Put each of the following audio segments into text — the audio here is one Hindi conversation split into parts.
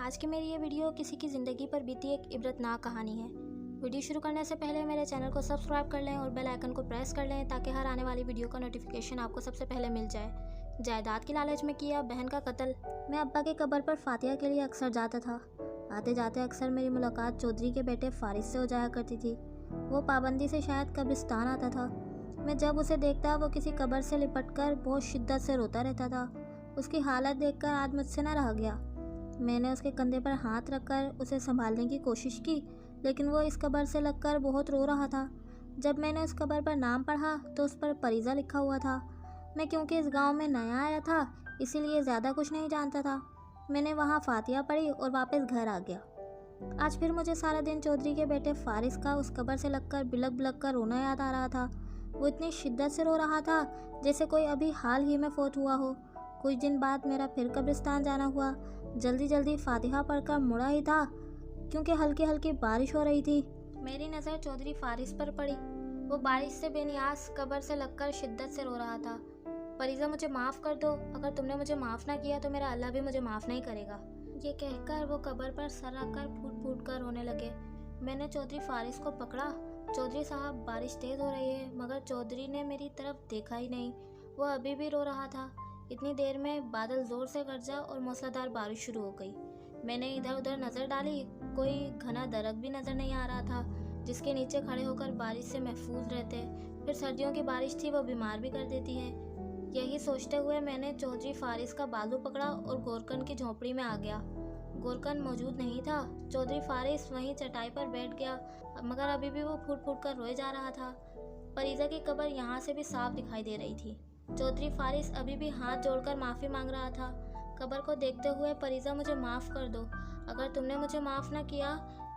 आज की मेरी ये वीडियो किसी की ज़िंदगी पर बीती एक इबरतनाक कहानी है। वीडियो शुरू करने से पहले मेरे चैनल को सब्सक्राइब कर लें और बेल आइकन को प्रेस कर लें ताकि हर आने वाली वीडियो का नोटिफिकेशन आपको सबसे पहले मिल जाए। जायदाद की लालच में किया बहन का कत्ल। मैं अब्बा के कब्र पर फातिहा के लिए अक्सर जाता था। आते जाते अक्सर मेरी मुलाकात चौधरी के बेटे फारिस से हो जाया करती थी। वो पाबंदी से शायद कब्रिस्तान आता था। मैं जब उसे देखता वो किसी कब्र से लिपटकर बहुत शिद्दत से रोता रहता था। उसकी हालत देखकर आज मुझसे न रहा गया। मैंने उसके कंधे पर हाथ रखकर उसे संभालने की कोशिश की, लेकिन वो इस कब्र से लगकर बहुत रो रहा था। जब मैंने उस कब्र पर नाम पढ़ा तो उस पर परीज़ा लिखा हुआ था। मैं क्योंकि इस गांव में नया आया था इसीलिए ज़्यादा कुछ नहीं जानता था। मैंने वहाँ फातिहा पढ़ी और वापस घर आ गया। आज फिर मुझे सारा दिन चौधरी के बेटे फारिस का उस कब्र से लगकर बिलक बिलक कर रोना याद आ रहा था। वो इतनी शिद्दत से रो रहा था जैसे कोई अभी हाल ही में फौत हुआ हो। कुछ दिन बाद मेरा फिर कब्रिस्तान जाना हुआ। जल्दी जल्दी फातिहा पढ़कर मुड़ा ही था क्योंकि हल्की हल्की बारिश हो रही थी। मेरी नज़र चौधरी फारिस पर पड़ी। वो बारिश से बेनियाज कब्र से लगकर शिद्दत से रो रहा था। परीज़ा, मुझे माफ़ कर दो। अगर तुमने मुझे माफ़ ना किया तो मेरा अल्लाह भी मुझे माफ़ नहीं करेगा। ये कहकर वो कब्र पर सर रखकर फूट फूट कर रोने लगे। मैंने चौधरी फारिस को पकड़ा। चौधरी साहब, बारिश तेज़ हो रही है। मगर चौधरी ने मेरी तरफ देखा ही नहीं। वो अभी भी रो रहा था। इतनी देर में बादल ज़ोर से गरजा और मूसलाधार बारिश शुरू हो गई। मैंने इधर उधर नज़र डाली। कोई घना दरख्त भी नज़र नहीं आ रहा था जिसके नीचे खड़े होकर बारिश से महफूज रहते। फिर सर्दियों की बारिश थी, वो बीमार भी कर देती है। यही सोचते हुए मैंने चौधरी फारिस का बाजू पकड़ा और गोरकन की झोंपड़ी में आ गया। गोरकन मौजूद नहीं था। चौधरी फारिस वहीं चटाई पर बैठ गया, मगर अभी भी वो फूट फूट कर रोए जा रहा था। परीज़ा की कब्र यहाँ से भी साफ दिखाई दे रही थी। चौधरी फारिस अभी भी हाथ जोड़कर माफ़ी मांग रहा था। कब्र को देखते हुए, परीज़ा, मुझे माफ़ कर दो। अगर तुमने मुझे माफ़ ना किया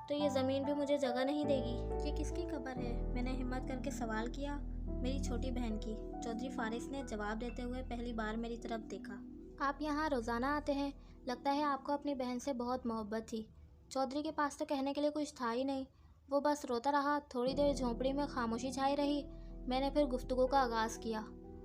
तो ये ज़मीन भी मुझे जगह नहीं देगी। ये किसकी कब्र है? मैंने हिम्मत करके सवाल किया। मेरी छोटी बहन की, चौधरी फारिस ने जवाब देते हुए पहली बार मेरी तरफ देखा। आप यहाँ रोज़ाना आते हैं। लगता है आपको अपनी बहन से बहुत मोहब्बत थी। चौधरी के पास तो कहने के लिए कुछ था ही नहीं। वो बस रोता रहा। थोड़ी देर झोंपड़ी में खामोशी छाई रही। मैंने फिर गुफ्तगू का आगाज़ किया।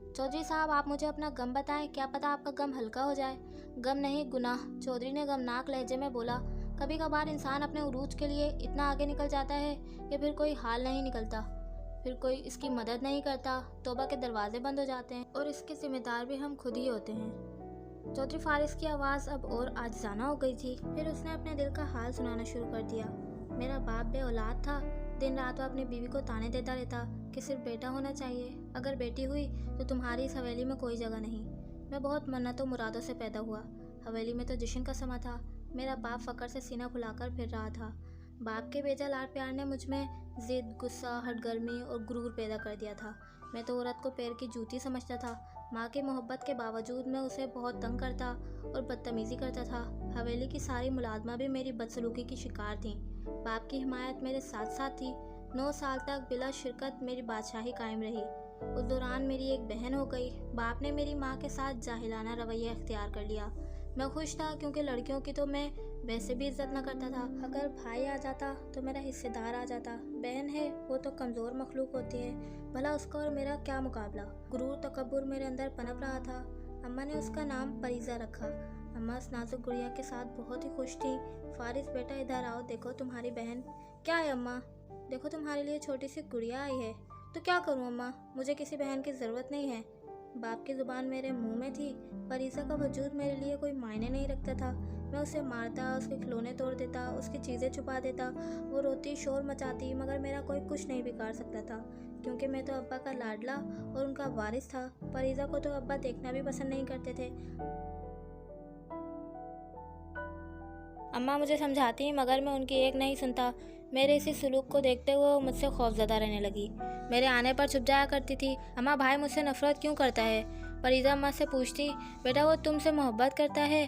चौधरी साहब, आप मुझे अपना गम बताएं। क्या पता आपका गम हल्का हो जाए। गम नहीं, गुनाह, चौधरी ने गमनाक लहजे में बोला। कभी कभार इंसान अपने उरूज के लिए इतना आगे निकल जाता है कि फिर कोई हाल नहीं निकलता, फिर कोई इसकी मदद नहीं करता। तौबा के दरवाजे बंद हो जाते हैं और इसके जिम्मेदार भी हम खुद ही होते हैं। चौधरी फारिस की आवाज़ अब और आजिज़ाना हो गई थी। फिर उसने अपने दिल का हाल सुनाना शुरू कर दिया। मेरा बाप बे औलाद था। दिन रात वो अपनी बीवी को ताने देता रहता कि सिर्फ बेटा होना चाहिए। अगर बेटी हुई तो तुम्हारी इस हवेली में कोई जगह नहीं। मैं बहुत मन्नतों मुरादों से पैदा हुआ। हवेली में तो जश्न का समा था। मेरा बाप फ़क्र से सीना फुलाकर फिर रहा था। बाप के बेजा लाड प्यार ने मुझ में ज़िद, गुस्सा, हटगर्मी और गुरूर पैदा कर दिया था। मैं तो औरत को पैर की जूती समझता था। माँ की मोहब्बत के बावजूद मैं उसे बहुत तंग करता और बदतमीज़ी करता था। हवेली की सारी मुलाजमा भी मेरी बदसलूकी की शिकार थीं। बाप की हिमायत मेरे साथ साथ थी। 9 साल तक बिला शिरकत मेरी बादशाही कायम रही। उस दौरान मेरी एक बहन हो गई। बाप ने मेरी माँ के साथ जाहिलाना रवैया इख्तियार कर लिया। मैं खुश था क्योंकि लड़कियों की तो मैं वैसे भी इज्जत न करता था। अगर भाई आ जाता तो मेरा हिस्सेदार आ जाता। बहन है वो तो कमज़ोर मखलूक होती है, भला उसका और मेरा क्या मुकाबला। गुरूर तकब्बुर मेरे अंदर पनप रहा था। अम्मा ने उसका नाम परीज़ा रखा। अम्मा उस नाजुक गुड़िया के साथ बहुत ही खुश थी। फारिस बेटा, इधर आओ, देखो तुम्हारी बहन। क्या है अम्मा? देखो तुम्हारे लिए छोटी सी गुड़िया आई है। तो क्या करूं अम्मा, मुझे किसी बहन की ज़रूरत नहीं है। बाप की ज़ुबान मेरे मुंह में थी। परीज़ा का वजूद मेरे लिए कोई मायने नहीं रखता था। मैं उसे मारता, उसके खिलौने तोड़ देता, उसकी चीज़ें छुपा देता। वो रोती, शोर मचाती, मगर मेरा कोई कुछ नहीं बिगाड़ सकता था क्योंकि मैं तो अब्बा का लाडला और उनका वारिस था। परीज़ा को तो अब्बा देखना भी पसंद नहीं करते थे। अम्मा मुझे समझाती मगर मैं उनकी एक नहीं सुनता। मेरे इसी सलूक को देखते हुए वो मुझसे खौफज़दा रहने लगी। मेरे आने पर छुप जाया करती थी। अम्मा, भाई मुझसे नफ़रत क्यों करता है? परीज़ा अम्मा से पूछती। बेटा, वो तुमसे मोहब्बत करता है,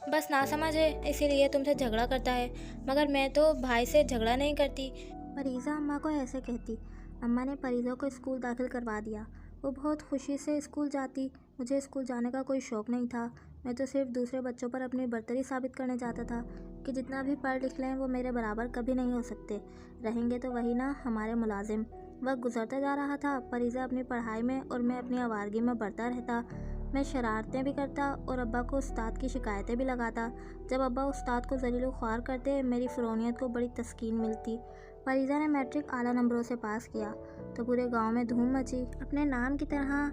बस नासमझ है इसीलिए तुमसे झगड़ा करता है। मगर मैं तो भाई से झगड़ा नहीं करती। परीज़ा अम्मा को ऐसे कहती। अम्मा ने परीज़ा को स्कूल दाखिल करवा दिया। वो बहुत खुशी से स्कूल जाती। मुझे स्कूल जाने का कोई शौक़ नहीं था। मैं तो सिर्फ दूसरे बच्चों पर अपनी बर्तरी साबित करने जाता था कि जितना भी पढ़ लिख लें वो मेरे बराबर कभी नहीं हो सकते। रहेंगे तो वही ना हमारे मुलाजिम। वक्त गुजरता जा रहा था। परीज़ा अपनी पढ़ाई में और मैं अपनी आवारगी में बढ़ता रहता। मैं शरारतें भी करता और अब्बा को उस्ताद की शिकायतें भी लगाता। जब अब्बा उस्ताद को ज़लील ख्वार करते, मेरी फ़िरौनियत को बड़ी तस्कीन मिलती। फरीज़ा ने मैट्रिक आला नंबरों से पास किया तो पूरे गांव में धूम मची। अपने नाम की तरह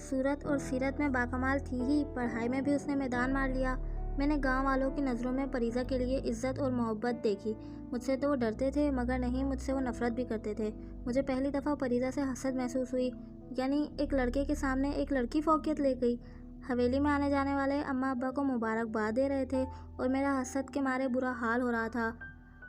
सूरत और सीरत में बाकमाल थी ही, पढ़ाई में भी उसने मैदान मार लिया। मैंने गांव वालों की नज़रों में फरीज़ा के लिए इज़्ज़त और मोहब्बत देखी। मुझसे तो वो डरते थे, मगर नहीं, मुझसे वो नफ़रत भी करते थे। मुझे पहली दफ़ा फरीज़ा से हसद महसूस हुई, यानी एक लड़के के सामने एक लड़की फ़ौक़ियत ले गई। हवेली में आने जाने वाले अम्मा अब्बा को मुबारकबाद दे रहे थे और मेरा हसद के मारे बुरा हाल हो रहा था।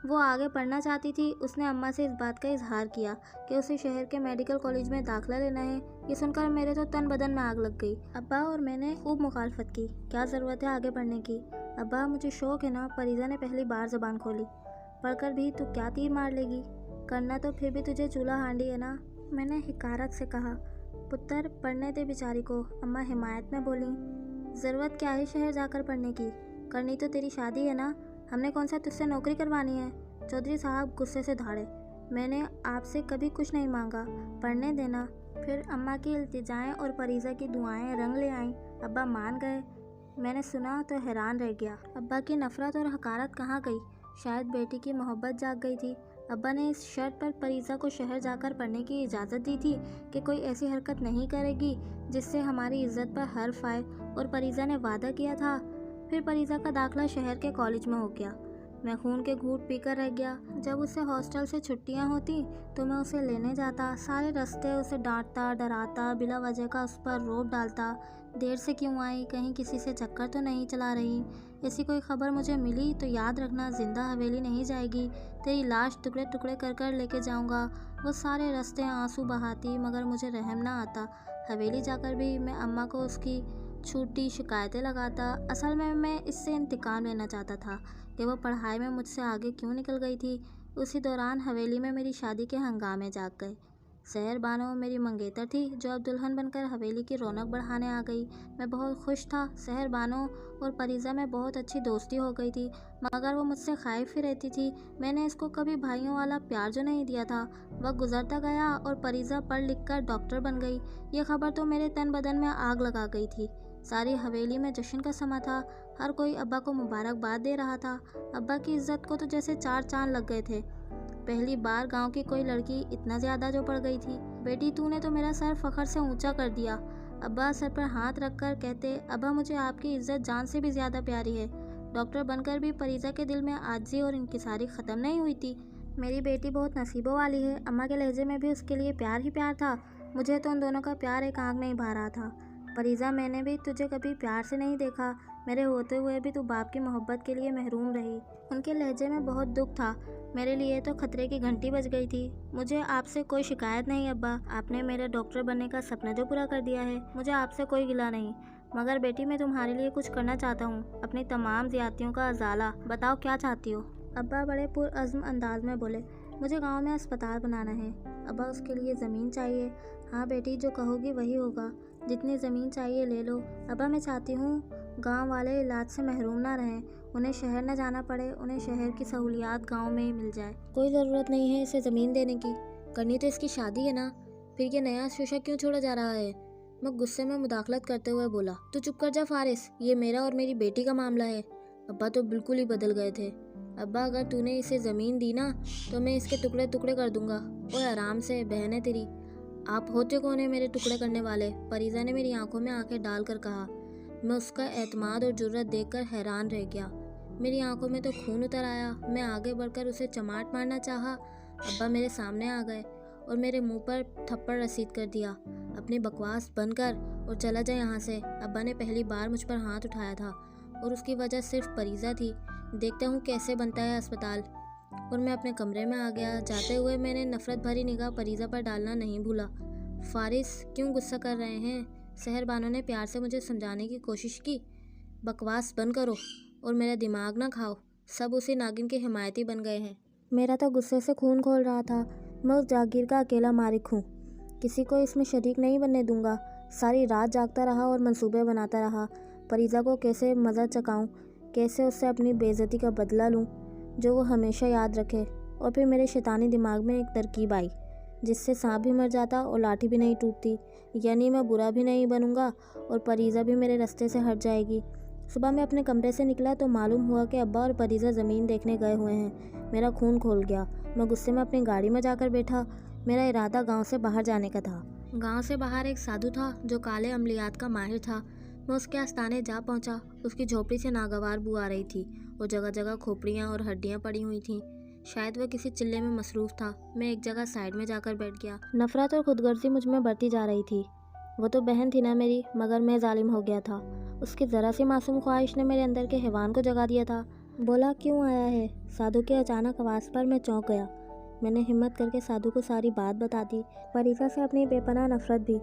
वो आगे पढ़ना चाहती थी। उसने अम्मा से इस बात का इजहार किया कि उसे शहर के मेडिकल कॉलेज में दाखिला लेना है। ये सुनकर मेरे तो तन बदन में आग लग गई। अब्बा और मैंने खूब मुखालफत की, क्या ज़रूरत है आगे पढ़ने की। अब्बा, मुझे शौक़ है ना। फरीज़ा ने पहली बार ज़बान खोली। पढ़कर भी तू क्या तीर मार लेगी, करना तो फिर भी तुझे चूल्हा हांडी है ना। मैंने हिकारत से कहा, पुत्र पढ़ने दे बेचारी को। अम्मा हिमायत में बोली, ज़रूरत क्या है शहर जाकर पढ़ने की, करनी तो तेरी शादी है ना, हमने कौन सा तुझसे नौकरी करवानी है। चौधरी साहब गुस्से से धाड़े, मैंने आपसे कभी कुछ नहीं मांगा, पढ़ने देना। फिर अम्मा की इल्तिजाएं और फरीज़ा की दुआएं रंग ले आईं। अब्बा मान गए। मैंने सुना तो हैरान रह गया। अब्बा की नफ़रत और हकारत कहाँ गई। शायद बेटी की मोहब्बत जाग गई थी। अब्बा ने इस शर्त पर फरीज़ा को शहर जाकर पढ़ने की इजाज़त दी थी कि कोई ऐसी हरकत नहीं करेगी जिससे हमारी इज्जत पर हर्फ आए, और फरीज़ा ने वादा किया था। फिर फरीज़ा का दाखिला शहर के कॉलेज में हो गया। मैं खून के घूंट पीकर रह गया। जब उसे हॉस्टल से छुट्टियां होती तो मैं उसे लेने जाता। सारे रास्ते उसे डांटता, डराता, बिला वजह का उस पर रोब डालता। देर से क्यों आई, कहीं किसी से चक्कर तो नहीं चला रही, ऐसी कोई खबर मुझे मिली तो याद रखना, जिंदा हवेली नहीं जाएगी, तेरी लाश टुकड़े टुकड़े कर कर लेके जाऊंगा। वो सारे रास्ते आंसू बहाती, मगर मुझे रहम ना आता। हवेली जाकर भी मैं अम्मा को उसकी छूटी शिकायतें लगाता। असल में मैं इससे इंतकाम लेना चाहता था कि वो पढ़ाई में मुझसे आगे क्यों निकल गई थी। उसी दौरान हवेली में मेरी शादी के हंगामे जाग गए। सहर बानो मेरी मंगेतर थी, जो अब दुल्हन बनकर हवेली की रौनक बढ़ाने आ गई। मैं बहुत खुश था। सहर बानो और फरीज़ा में बहुत अच्छी दोस्ती हो गई थी, मगर वो मुझसे खाइफ ही रहती थी। मैंने इसको कभी भाइयों वाला प्यार जो नहीं दिया था। वक्त गुजरता गया और फरीज़ा पढ़ लिख कर डॉक्टर बन गई। ये खबर तो मेरे तन बदन में आग लगा गई थी। सारी हवेली में जश्न का समा था। हर कोई अब्बा को मुबारकबाद दे रहा था। अब्बा की इज्जत को तो जैसे 4 चांद लग गए थे। पहली बार गांव की कोई लड़की इतना ज़्यादा जो पड़ गई थी। बेटी, तूने तो मेरा सर फ़ख्र से ऊंचा कर दिया। अब्बा सर पर हाथ रखकर कहते, अब्बा मुझे आपकी इज्जत जान से भी ज़्यादा प्यारी है। डॉक्टर बनकर भी फरीज़ा के दिल में आजिज़ी और इंकिसारी ख़त्म नहीं हुई थी। मेरी बेटी बहुत नसीबों वाली है। अम्मा के लहजे में भी उसके लिए प्यार ही प्यार था। मुझे तो उन दोनों का प्यार एक आंख नहीं भा रहा था। फरीज़ा, मैंने भी तुझे कभी प्यार से नहीं देखा। मेरे होते हुए भी तू बाप की मोहब्बत के लिए महरूम रही। उनके लहजे में बहुत दुख था। मेरे लिए तो खतरे की घंटी बज गई थी। मुझे आपसे कोई शिकायत नहीं अब्बा, आपने मेरे डॉक्टर बनने का सपना जो पूरा कर दिया है, मुझे आपसे कोई गिला नहीं। मगर बेटी, मैं तुम्हारे लिए कुछ करना चाहता हूँ, अपनी तमाम ज़्यादतियों का अजाला। बताओ क्या चाहती हो। अब्बा बड़े पुरअज़्म अंदाज में बोले, मुझे गाँव में अस्पताल बनाना है। अब्बा, उसके लिए ज़मीन चाहिए। हाँ बेटी, जो कहोगी वही होगा, जितनी ज़मीन चाहिए ले लो। अब्बा, मैं चाहती हूँ गांव वाले इलाज से महरूम ना रहें, उन्हें शहर न जाना पड़े, उन्हें शहर की सहूलियात गांव में ही मिल जाए। कोई ज़रूरत नहीं है इसे ज़मीन देने की, करनी तो इसकी शादी है ना, फिर ये नया शोशा क्यों छोड़ा जा रहा है। मैं गुस्से में मुदाखलत करते हुए बोला, तू चुप कर जा फारिस, ये मेरा और मेरी बेटी का मामला है। अब्बा तो बिल्कुल ही बदल गए थे। अब्बा, अगर तूने इसे ज़मीन दी ना तो मैं इसके टुकड़े टुकड़े कर दूंगा। ओए आराम से, बहन है तेरी, आप होते कौन है मेरे टुकड़े करने वाले। फरीज़ा ने मेरी आंखों में आंखें डालकर कहा। मैं उसका एतमाद और जुर्रत देखकर हैरान रह गया। मेरी आंखों में तो खून उतर आया। मैं आगे बढ़कर उसे चमाट मारना चाहा। अब्बा मेरे सामने आ गए और मेरे मुंह पर थप्पड़ रसीद कर दिया। अपनी बकवास बंद कर और चला जा यहाँ से। अब्बा ने पहली बार मुझ पर हाथ उठाया था और उसकी वजह सिर्फ फरीज़ा थी। देखता हूँ कैसे बनता है अस्पताल। और मैं अपने कमरे में आ गया। जाते हुए मैंने नफ़रत भरी निगाह फरीज़ा पर डालना नहीं भूला। फारिस, क्यों गुस्सा कर रहे हैं। सहर बानो ने प्यार से मुझे समझाने की कोशिश की। बकवास बंद करो और मेरा दिमाग ना खाओ। सब उसी नागिन के हिमायती बन गए हैं। मेरा तो गुस्से से खून खोल रहा था। मैं उस जागीर का अकेला मालिक हूँ, किसी को इसमें शरीक नहीं बनने दूंगा। सारी रात जागता रहा और मंसूबे बनाता रहा। फरीज़ा को कैसे मज़ा चकाऊँ, कैसे उससे अपनी बेइज्जती का बदला लूँ जो वो हमेशा याद रखे। और फिर मेरे शैतानी दिमाग में एक तरकीब आई। जिससे सांप भी मर जाता और लाठी भी नहीं टूटती। यानी मैं बुरा भी नहीं बनूंगा और परीज़ा भी मेरे रास्ते से हट जाएगी। सुबह मैं अपने कमरे से निकला तो मालूम हुआ कि अब्बा और परीज़ा ज़मीन देखने गए हुए हैं। मेरा खून खोल गया। मैं गुस्से में अपनी गाड़ी में जाकर बैठा। मेरा इरादा गांव से बाहर जाने का था। गांव से बाहर एक साधु था जो काले अमलियात का माहिर था। मैं उसके आस्थाने जा पहुंचा। उसकी झोपड़ी से नागवार बू आ रही थी और जगह जगह खोपड़ियाँ और हड्डियाँ पड़ी हुई थीं। शायद वह किसी चिल्ले में मसरूफ़ था। मैं एक जगह साइड में जाकर बैठ गया। नफ़रत और खुदगर्जी मुझ में बढ़ती जा रही थी। वो तो बहन थी ना मेरी, मगर मैं जालिम हो गया था। उसकी ज़रा सी मासूम ख्वाहिश ने मेरे अंदर के हैवान को जगा दिया था। बोला, क्यों आया है? साधु के अचानक आवाज़ पर मैं चौंक गया। मैंने हिम्मत करके साधु को सारी बात बता दी, परीज़ा से अपनी बेपनाह नफरत भी।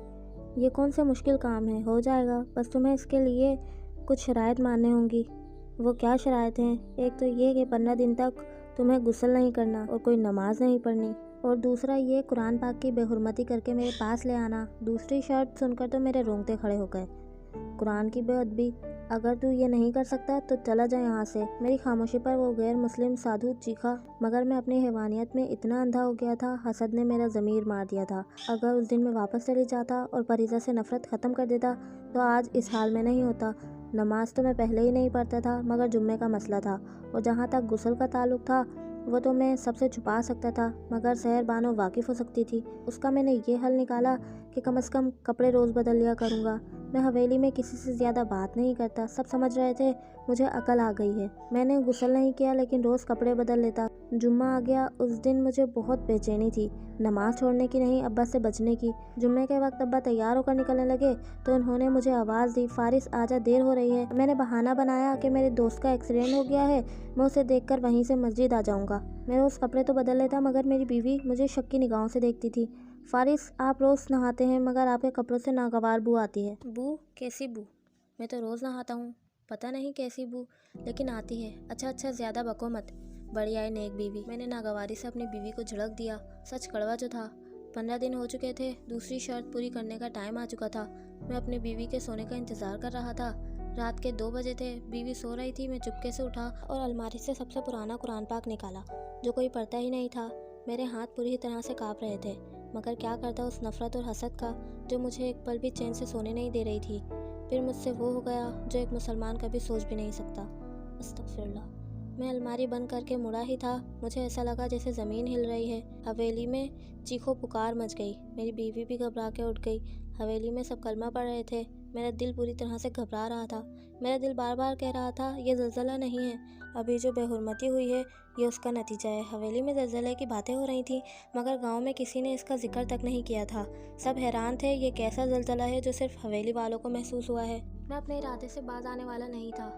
ये कौन सा मुश्किल काम है, हो जाएगा, बस तुम्हें इसके लिए कुछ शराइत मानने होंगी। वो क्या शराइत हैं? एक तो ये कि 15 दिन तक तुम्हें गुस्ल नहीं करना और कोई नमाज नहीं पढ़नी, और दूसरा ये कुरान पाक की बेहुरमती करके मेरे पास ले आना। दूसरी शर्त सुनकर तो मेरे रोंगटे खड़े हो गए। कुरान की बेअदबी, अगर तू ये नहीं कर सकता तो चला जा यहाँ से। मेरी खामोशी पर वो गैर मुस्लिम साधु चीखा, मगर मैं अपनी हैवानियत में इतना अंधा हो गया था, हसद ने मेरा ज़मीर मार दिया था। अगर उस दिन मैं वापस चली जाता और परीज़ा से नफ़रत ख़त्म कर देता तो आज इस हाल में नहीं होता। नमाज तो मैं पहले ही नहीं पढ़ता था, मगर जुम्मे का मसला था, और जहाँ तक गुस्ल का ताल्लुक़ था वो तो मैं सबसे छुपा सकता था, मगर सहर बानो वाकिफ़ हो सकती थी। उसका मैंने ये हल निकाला कि कम से कम कपड़े रोज़ बदल लिया करूँगा। मैं हवेली में किसी से ज़्यादा बात नहीं करता। सब समझ रहे थे मुझे अकल आ गई है। मैंने गुस्ल नहीं किया, लेकिन रोज़ कपड़े बदल लेता। जुम्मा आ गया। उस दिन मुझे बहुत बेचैनी थी, नमाज छोड़ने की नहीं, अब्बा से बचने की। जुम्मे के वक्त अब्बा तैयार होकर निकलने लगे तो उन्होंने मुझे आवाज़ दी, फारिस आजा, देर हो रही है। मैंने बहाना बनाया कि मेरे दोस्त का एक्सीडेंट हो गया है, मैं उसे देखकर वहीं से मस्जिद आ जाऊँगा। मैं रोज़ कपड़े तो बदल लेता, मगर मेरी बीवी मुझे शक की निगाहों से देखती थी। फारिस, आप रोज़ नहाते हैं, मगर आपके कपड़ों से नागवार बू आती है। बू? कैसी बू? मैं तो रोज़ नहाता हूँ, पता नहीं कैसी बू, लेकिन आती है। अच्छा, ज़्यादा बको मत। बड़ी आई नेक बीवी। मैंने नागवारी से अपनी बीवी को झड़क दिया। सच कड़वा जो था। 15 दिन हो चुके थे, दूसरी शर्त पूरी करने का टाइम आ चुका था। मैं अपनी बीवी के सोने का इंतज़ार कर रहा था। रात के 2 बजे थे, बीवी सो रही थी। मैं चुपके से उठा और अलमारी से सबसे पुराना कुरान पाक निकाला, जो कोई पढ़ता ही नहीं था। मेरे हाथ पूरी तरह से काँप रहे थे, मगर क्या करता उस नफ़रत और हसद का, जो मुझे एक पल भी चैन से सोने नहीं दे रही थी। फिर मुझसे वो हो गया जो एक मुसलमान कभी सोच भी नहीं सकता। अस्तगफिरुल्लाह। मैं अलमारी बंद करके मुड़ा ही था, मुझे ऐसा लगा जैसे ज़मीन हिल रही है। हवेली में चीखो पुकार मच गई। मेरी बीवी भी घबरा के उठ गई। हवेली में सब कलमा पढ़ रहे थे। मेरा दिल पूरी तरह से घबरा रहा था। मेरा दिल बार बार कह रहा था, ये ज़लज़ला नहीं है, अभी जो बेहुरमती हुई है ये उसका नतीजा है। हवेली में ज़लज़ले की बातें हो रही थीं, मगर गांव में किसी ने इसका जिक्र तक नहीं किया था। सब हैरान थे, ये कैसा ज़लज़ला है जो सिर्फ हवेली वालों को महसूस हुआ है। मैं अपने इरादे से बाज आने वाला नहीं था।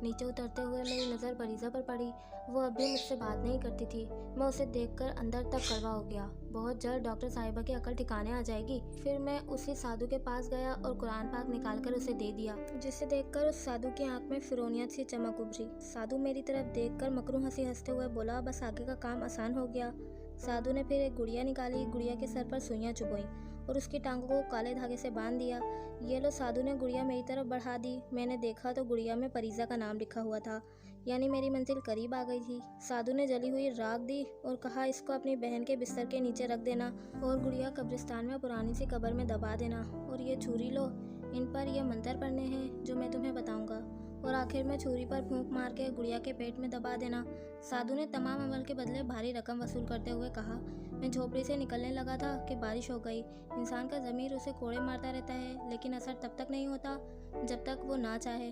नीचे उतरते हुए मेरी नज़र परीज़ा पर पड़ी। वो अब भी मुझसे बात नहीं करती थी। मैं उसे देखकर अंदर तक कड़वा हो गया। बहुत जल्द डॉक्टर साहिबा की अकल ठिकाने आ जाएगी। फिर मैं उसी साधु के पास गया और कुरान पाक निकालकर उसे दे दिया, जिसे देखकर उस साधु की आंख में फिरौनियत सी चमक उभरी। साधु मेरी तरफ देखकर मकरू हंसी हंसते हुए बोला, बस आगे का काम आसान हो गया। साधु ने फिर एक गुड़िया निकाली। गुड़िया के सर पर सुइयां चुभोई और उसकी टांगों को काले धागे से बांध दिया। ये लो, साधु ने गुड़िया मेरी तरफ बढ़ा दी। मैंने देखा तो गुड़िया में परीज़ा का नाम लिखा हुआ था, यानी मेरी मंजिल करीब आ गई थी। साधु ने जली हुई राख दी और कहा, इसको अपनी बहन के बिस्तर के नीचे रख देना और गुड़िया कब्रिस्तान में पुरानी सी कब्र में दबा देना। और ये छुरी लो, इन पर ये मंत्र पढ़ने हैं जो मैं तुम्हें बताऊंगा, और आखिर में छुरी पर फूंक मार के गुड़िया के पेट में दबा देना। साधु ने तमाम अमल के बदले भारी रकम वसूल करते हुए कहा। मैं झोपड़ी से निकलने लगा था कि बारिश हो गई। इंसान का ज़मीर उसे कोड़े मारता रहता है, लेकिन असर तब तक नहीं होता जब तक वो ना चाहे।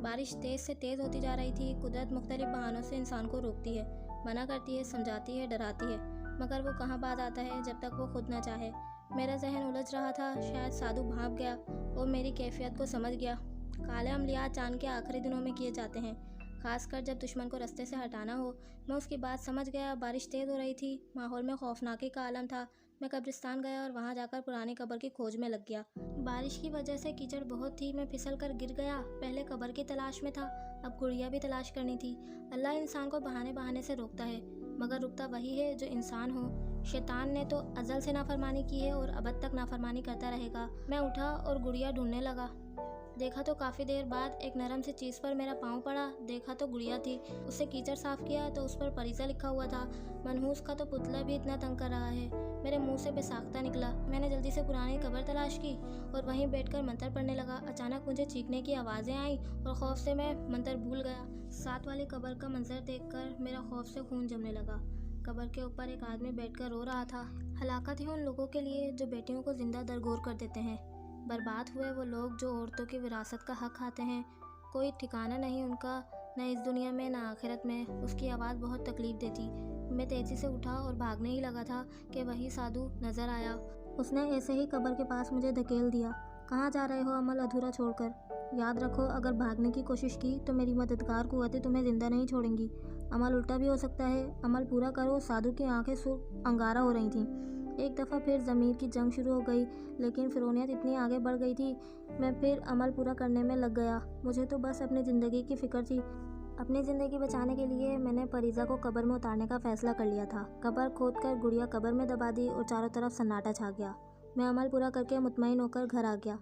बारिश तेज़ से तेज़ होती जा रही थी। कुदरत मुख्तलिफ बहानों से इंसान को रोकती है, मना करती है, समझाती है, डराती है, मगर वो कहाँ बात आता है जब तक वो खुद ना चाहे। मेरा जहन उलझ रहा था। शायद साधु भाप गया और मेरी कैफियत को समझ गया। काले अमलियात चांद के आखिरी दिनों में किए जाते हैं, खासकर जब दुश्मन को रास्ते से हटाना हो। मैं उसकी बात समझ गया। बारिश तेज़ हो रही थी। माहौल में खौफनाकी का आलम था। मैं कब्रिस्तान गया और वहां जाकर पुरानी कब्र की खोज में लग गया। बारिश की वजह से कीचड़ बहुत थी। मैं फिसल कर गिर गया। पहले कब्र की तलाश में था, अब गुड़िया भी तलाश करनी थी। अल्लाह इंसान को बहाने बहाने से रोकता है, मगर रुकता वही है जो इंसान हो। शैतान ने तो अज़ल से नाफरमानी की है और अबद तक नाफरमानी करता रहेगा। मैं उठा और गुड़िया ढूंढने लगा। देखा तो काफ़ी देर बाद एक नरम सी चीज़ पर मेरा पाँव पड़ा। देखा तो गुड़िया थी। उससे कीचड़ साफ किया तो उस पर परिजा लिखा हुआ था। मनहूस का तो पुतला भी इतना तंग कर रहा है। मेरे मुंह से बेसाख्ता निकला। मैंने जल्दी से पुरानी कब्र तलाश की और वहीं बैठकर मंतर पढ़ने लगा। अचानक मुझे चीखने की आवाज़ें आई और खौफ से मैं मंतर भूल गया। साथ वाली कब्र का मंजर देखकर मेरा खौफ से खून जमने लगा। कब्र के ऊपर एक आदमी बैठकर रो रहा था। हलाकत है उन लोगों के लिए जो बेटियों को जिंदा दरगोर कर देते हैं। बर्बाद हुए वो लोग जो औरतों की विरासत का हक खाते हैं। कोई ठिकाना नहीं उनका, न इस दुनिया में न आखिरत में। उसकी आवाज़ बहुत तकलीफ देती। मैं तेज़ी से उठा और भागने ही लगा था कि वही साधु नज़र आया। उसने ऐसे ही कब्र के पास मुझे धकेल दिया। कहाँ जा रहे हो अमल अधूरा छोड़कर? याद रखो, अगर भागने की कोशिश की तो मेरी मददगार कुव्वतें तुम्हें ज़िंदा नहीं छोड़ेंगी। अमल उल्टा भी हो सकता है। अमल पूरा करो। साधु की आंखें सुर्ख अंगारा हो रही थीं। एक दफ़ा फिर ज़मीर की जंग शुरू हो गई, लेकिन फ़िरौनियत इतनी आगे बढ़ गई थी। मैं फिर अमल पूरा करने में लग गया। मुझे तो बस अपनी ज़िंदगी की फ़िक्र थी। अपनी ज़िंदगी बचाने के लिए मैंने परिजा को कब्र में उतारने का फ़ैसला कर लिया था। कब्र खोदकर गुड़िया कब्र में दबा दी और चारों तरफ सन्नाटा छा गया। मैं अमल पूरा करके मुतमईन होकर घर आ गया।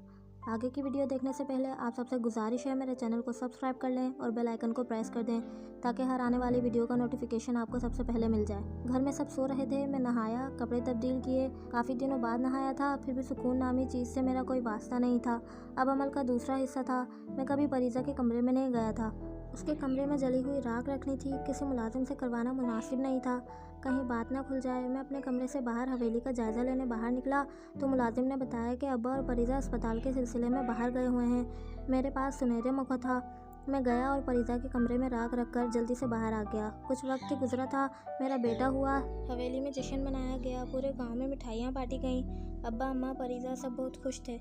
आगे की वीडियो देखने से पहले आप सबसे गुजारिश है मेरे चैनल को सब्सक्राइब कर लें और बेल आइकन को प्रेस कर दें ताकि हर आने वाली वीडियो का नोटिफिकेशन आपको सबसे पहले मिल जाए। घर में सब सो रहे थे। मैं नहाया, कपड़े तब्दील किए। काफ़ी दिनों बाद नहाया था, फिर भी सुकून नामी चीज़ से मेरा कोई वास्ता नहीं था। अब अमल का दूसरा हिस्सा था। मैं कभी परिजा के कमरे में नहीं गया था। उसके कमरे में जली हुई राख रखनी थी। किसी मुलाजिम से करवाना मुनासिब नहीं था, कहीं बात ना खुल जाए। मैं अपने कमरे से बाहर हवेली का जायज़ा लेने बाहर निकला तो मुलाजिम ने बताया कि अब्बा और परिजा अस्पताल के सिलसिले में बाहर गए हुए हैं। मेरे पास सुनहरे मौका था। मैं गया और परिजा के कमरे में राख रखकर जल्दी से बाहर आ गया। कुछ वक्त गुजरा था, मेरा बेटा हुआ। हवेली में जश्न मनाया गया। पूरे गांव में मिठाइयाँ बांटी गईं। अब्बा, अम्मा, परिजा सब बहुत खुश थे।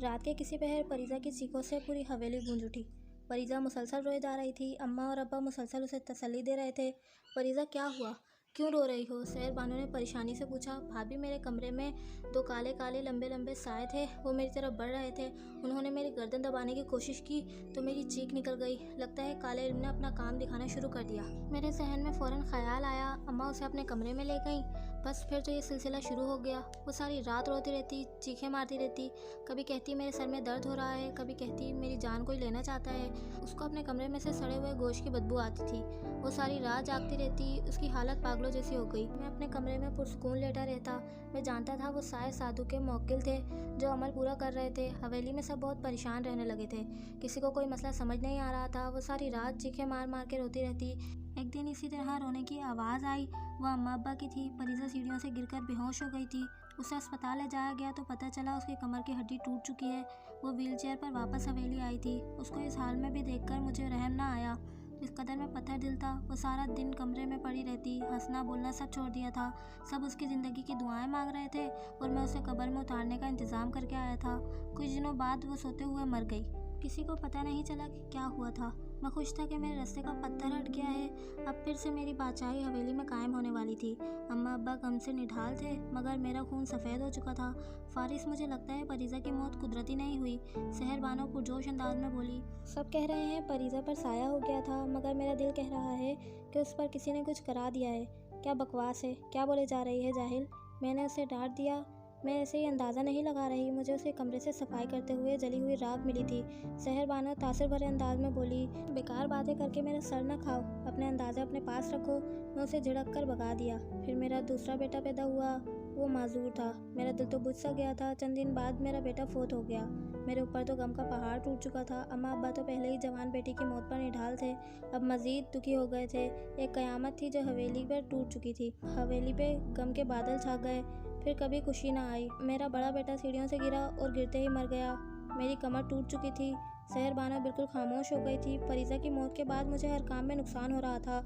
रात के किसी पहर परिजा की चीखों से पूरी हवेली गूंज उठी। परिजा मुसलसल रोए जा रही थी। अम्मा और अब्बा मुसलसल उसे तसल्ली दे रहे थे। परिजा, क्या हुआ? क्यों रो रही हो? सहर बानो ने परेशानी से पूछा। भाभी, मेरे कमरे में दो काले काले लंबे लंबे साए थे। वो मेरी तरफ बढ़ रहे थे। उन्होंने मेरी गर्दन दबाने की कोशिश की तो मेरी चीख निकल गई। लगता है काले इल्म ने अपना काम दिखाना शुरू कर दिया। मेरे जहन में फ़ौरन ख्याल आया। अम्मा उसे अपने कमरे में ले गईं। बस फिर तो ये सिलसिला शुरू हो गया। वो सारी रात रोती रहती, चीखें मारती रहती। कभी कहती मेरे सर में दर्द हो रहा है, कभी कहती मेरी जान कोई लेना चाहता है। उसको अपने कमरे में से सड़े हुए गोश्त की बदबू आती थी। वो सारी रात जागती रहती। उसकी हालत पागलों जैसी हो गई। मैं अपने कमरे में पुरसुकून लेटा रहता। मैं जानता था वो साए साधु के मौकिल थे जो अमल पूरा कर रहे थे। हवेली में सब बहुत परेशान रहने लगे थे। किसी को कोई मसला समझ नहीं आ रहा था। वो सारी रात चीखें मार मार के रोती रहती। एक दिन इसी तरह रोने की आवाज़ आई। वह अम्मा अब्बा की थी। परिजा सीढ़ियों से गिरकर बेहोश हो गई थी। उसे अस्पताल ले जाया गया तो पता चला उसकी कमर की हड्डी टूट चुकी है। वो व्हीलचेयर पर वापस हवेली आई थी। उसको इस हाल में भी देखकर मुझे रहम ना आया। इस कदर में पत्थर दिल था। वो सारा दिन कमरे में पड़ी रहती। हंसना बोलना सब छोड़ दिया था। सब उसकी ज़िंदगी की दुआएं मांग रहे थे और मैं उसे कब्र में उतारने का इंतज़ाम करके आया था। कुछ दिनों बाद वो सोते हुए मर गई। किसी को पता नहीं चला कि क्या हुआ था। मैं खुश था कि मेरे रास्ते का पत्थर हट गया है। अब फिर से मेरी बादशाही हवेली में कायम होने वाली थी। अम्मा अब्बा गम से निढाल थे, मगर मेरा खून सफ़ेद हो चुका था। फारिस, मुझे लगता है परिजा की मौत कुदरती नहीं हुई। सहर बानो पुरजोश अंदाज में बोली। सब कह रहे हैं परिजा पर साया हो गया था, मगर मेरा दिल कह रहा है कि उस पर किसी ने कुछ करा दिया है। क्या बकवास है, क्या बोले जा रही है जाहिल। मैंने उसे डांट दिया। मैं ऐसे ही अंदाज़ा नहीं लगा रही। मुझे उसे कमरे से सफाई करते हुए जली हुई राख मिली थी। सहर बानो तासुर भरे अंदाज में बोली। बेकार बातें करके मेरा सर न खाओ। अपने अंदाज़ा अपने पास रखो। मैं उसे झिड़क कर भगा दिया। फिर मेरा दूसरा बेटा पैदा हुआ। वो माजूर था। मेरा दिल तो बुझ सा गया था। चंद दिन बाद मेरा बेटा फोत हो गया। मेरे ऊपर तो गम का पहाड़ टूट चुका था। अम्मा अब्बा तो पहले ही जवान बेटी की मौत पर निढाल थे, अब मज़ीद दुखी हो गए थे। एक क़यामत थी जो हवेली पर टूट चुकी थी। हवेली पे गम के बादल छा गए। फिर कभी खुशी ना आई। मेरा बड़ा बेटा सीढ़ियों से गिरा और गिरते ही मर गया। मेरी कमर टूट चुकी थी। सहर बानो बिल्कुल खामोश हो गई थी। परिजा की मौत के बाद मुझे हर काम में नुकसान हो रहा था।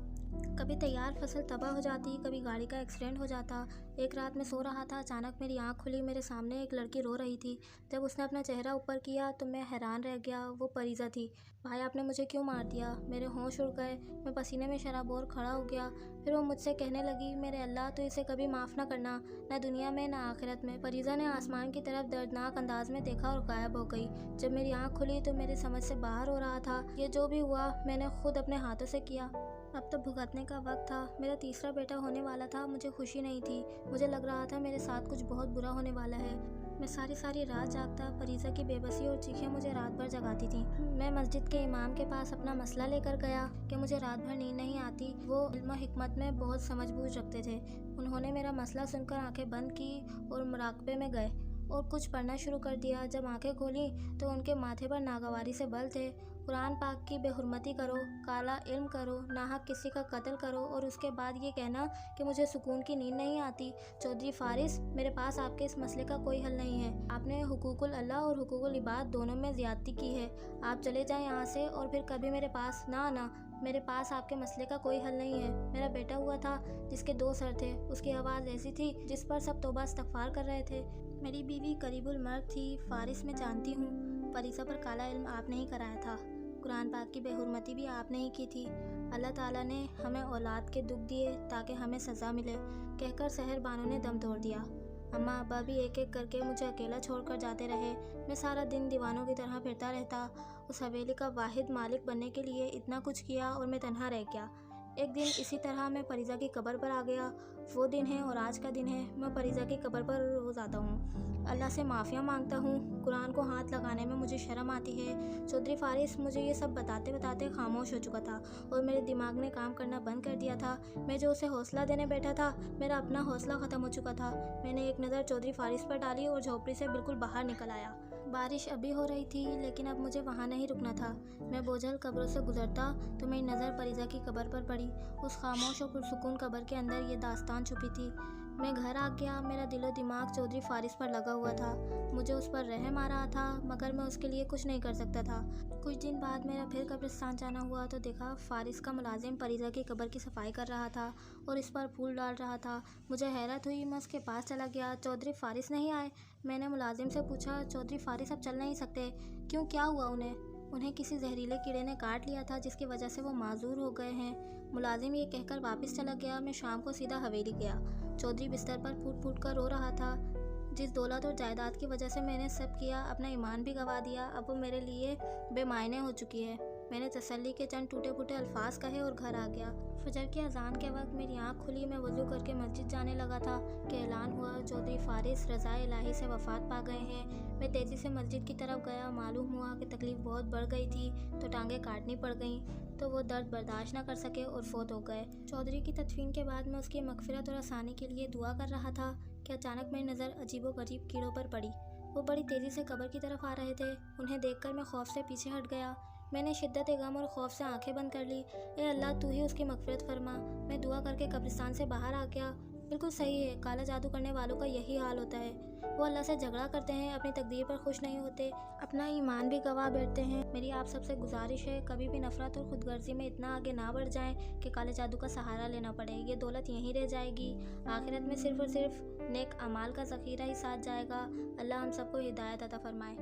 कभी तैयार फसल तबाह हो जाती, कभी गाड़ी का एक्सीडेंट हो जाता। एक रात में सो रहा था, अचानक मेरी आंख खुली। मेरे सामने एक लड़की रो रही थी। जब उसने अपना चेहरा ऊपर किया तो मैं हैरान रह गया। वो परिजा थी। भाई, आपने मुझे क्यों मार दिया? मेरे होश उड़ गए। मैं पसीने में शराबोर खड़ा हो गया। फिर वो मुझसे कहने लगी, मेरे अल्लाह, तो इसे कभी माफ़ ना करना, न दुनिया में न आखिरत में। परिजा ने आसमान की तरफ दर्दनाक अंदाज में देखा और गायब हो गई। जब मेरी आंख खुली तो मेरे समझ से बाहर हो रहा था। ये जो भी हुआ मैंने खुद अपने हाथों से किया। अब तो भुगतने का वक्त था। मेरा तीसरा बेटा होने वाला था। मुझे खुशी नहीं थी। मुझे लग रहा था मेरे साथ कुछ बहुत बुरा होने वाला है। मैं सारी रात जागता। फरीजा की बेबसी और चीखें मुझे रात भर जगाती थीं। मैं मस्जिद के इमाम के पास अपना मसला लेकर गया कि मुझे रात भर नींद नहीं आती। वो इल्म हिकमत में बहुत समझबूझ रखते थे। उन्होंने मेरा मसला सुनकर आंखें बंद की और मुराकबे में गए और कुछ पढ़ना शुरू कर दिया। जब आंखें खोली तो उनके माथे पर नागवारी से बल थे। कुरान पाक की बेहुरमती करो, काला इल्म करो, नाहक किसी का कत्ल करो और उसके बाद ये कहना कि मुझे सुकून की नींद नहीं आती। चौधरी फारिस, मेरे पास आपके इस मसले का कोई हल नहीं है। आपने हुकूकुल अल्लाह और हुकूकुल इबाद दोनों में ज़्यादती की है। आप चले जाएं यहाँ से और फिर कभी मेरे पास ना आना। मेरे पास आपके मसले का कोई हल नहीं है। मेरा बेटा हुआ था जिसके 2 सर थे। उसकी आवाज़ ऐसी थी जिस पर सब तौबा इस्तगफार कर रहे थे। मेरी बीवी करीबुल मर्द थी। फारिस, मैं जानती हूँ फरीसा पर काला इल्म आपने ही कराया था। कुरान पाक की बेहुरमती भी आपने ही की थी। अल्लाह ताला ने हमें औलाद के दुख दिए ताकि हमें सज़ा मिले, कहकर सहर बानो ने दम तोड़ दिया। अम्मा अब्बा भी एक एक करके मुझे अकेला छोड़कर जाते रहे। मैं सारा दिन दीवानों की तरह फिरता रहता। उस हवेली का वाहिद मालिक बनने के लिए इतना कुछ किया और मैं तन्हा रह गया। एक दिन इसी तरह मैं फरीजा की कब्र पर आ गया। वो दिन है और आज का दिन है। मैं फरीजा की कब्र पर रोज़ आता हूँ। अल्लाह से माफ़िया मांगता हूँ। कुरान को हाथ लगाने में मुझे शर्म आती है। चौधरी फारिस मुझे ये सब बताते बताते खामोश हो चुका था और मेरे दिमाग ने काम करना बंद कर दिया था। मैं जो उसे हौसला देने बैठा था, मेरा अपना हौसला ख़त्म हो चुका था। मैंने एक नज़र चौधरी फारिस पर डाली और झोपड़ी से बिल्कुल बाहर निकल आया। बारिश अभी हो रही थी लेकिन अब मुझे वहाँ नहीं रुकना था। मैं बोझल कब्रों से गुजरता तो मेरी नज़र फरीजा की कब्र पर पड़ी। उस खामोश और पुरसुकून कब्र के अंदर ये दास्तान छुपी थी। मैं घर आ गया। मेरा दिलो दिमाग चौधरी फारिस पर लगा हुआ था। मुझे उस पर रहम आ रहा था मगर मैं उसके लिए कुछ नहीं कर सकता था। कुछ दिन बाद मेरा फिर कब्रिस्तान जाना हुआ तो देखा फारिस का मुलाजिम फरीजा की कब्र की सफाई कर रहा था और इस पर फूल डाल रहा था। मुझे हैरत हुई। मैं उसके पास चला गया। चौधरी फारिस नहीं आए? मैंने मुलाजिम से पूछा। चौधरी फारिस अब चल नहीं सकते। क्यों, क्या हुआ उन्हें? उन्हें किसी जहरीले कीड़े ने काट लिया था जिसकी वजह से वो माजूर हो गए हैं। मुलाजिम ये कहकर वापस चला गया। मैं शाम को सीधा हवेली गया। चौधरी बिस्तर पर फूट फूट कर रो रहा था। जिस दौलत और जायदाद की वजह से मैंने सब किया, अपना ईमान भी गंवा दिया, अब वो मेरे लिए बेमायने हो चुकी है। मैंने तसल्ली के चंद टूटे फूटे अल्फाज कहे और घर आ गया। फजर की अजान के वक्त मेरी आंख खुली। मैं वज़ू करके मस्जिद जाने लगा था कि ऐलान हुआ चौधरी फारिस रज़ाए इलाही से वफ़ात पा गए हैं। मैं तेज़ी से मस्जिद की तरफ गया। मालूम हुआ कि तकलीफ़ बहुत बढ़ गई थी तो टांगें काटनी पड़ गईं तो वो दर्द बर्दाश्त न कर सके और फोत हो गए। चौधरी की तदफीन के बाद मैं उसकी मगफिरत और आसानी के लिए दुआ कर रहा था कि अचानक मेरी नज़र अजीबोगरीब कीड़ों पर पड़ी। वो बड़ी तेज़ी से कब्र की तरफ आ रहे थे। उन्हें देखकर मैं खौफ से पीछे हट गया। मैंने शिद्दत गम और खौफ से आंखें बंद कर ली। ए अल्लाह, तू ही उसकी मगफिरत फरमा। मैं दुआ करके कब्रिस्तान से बाहर आ गया। बिल्कुल सही है, काला जादू करने वालों का यही हाल होता है। वो अल्लाह से झगड़ा करते हैं, अपनी तकदीर पर खुश नहीं होते, अपना ईमान भी गवा बैठते हैं। मेरी आप सबसे गुजारिश है, कभी भी नफरत और खुदगर्जी में इतना आगे ना बढ़ जाएं कि काले जादू का सहारा लेना पड़े। ये दौलत यहीं रह जाएगी। आखिरत में सिर्फ और सिर्फ नेक अमाल का ज़ख़ीरा ही साथ जाएगा। अल्लाह हम सबको हिदायत अता फरमाए।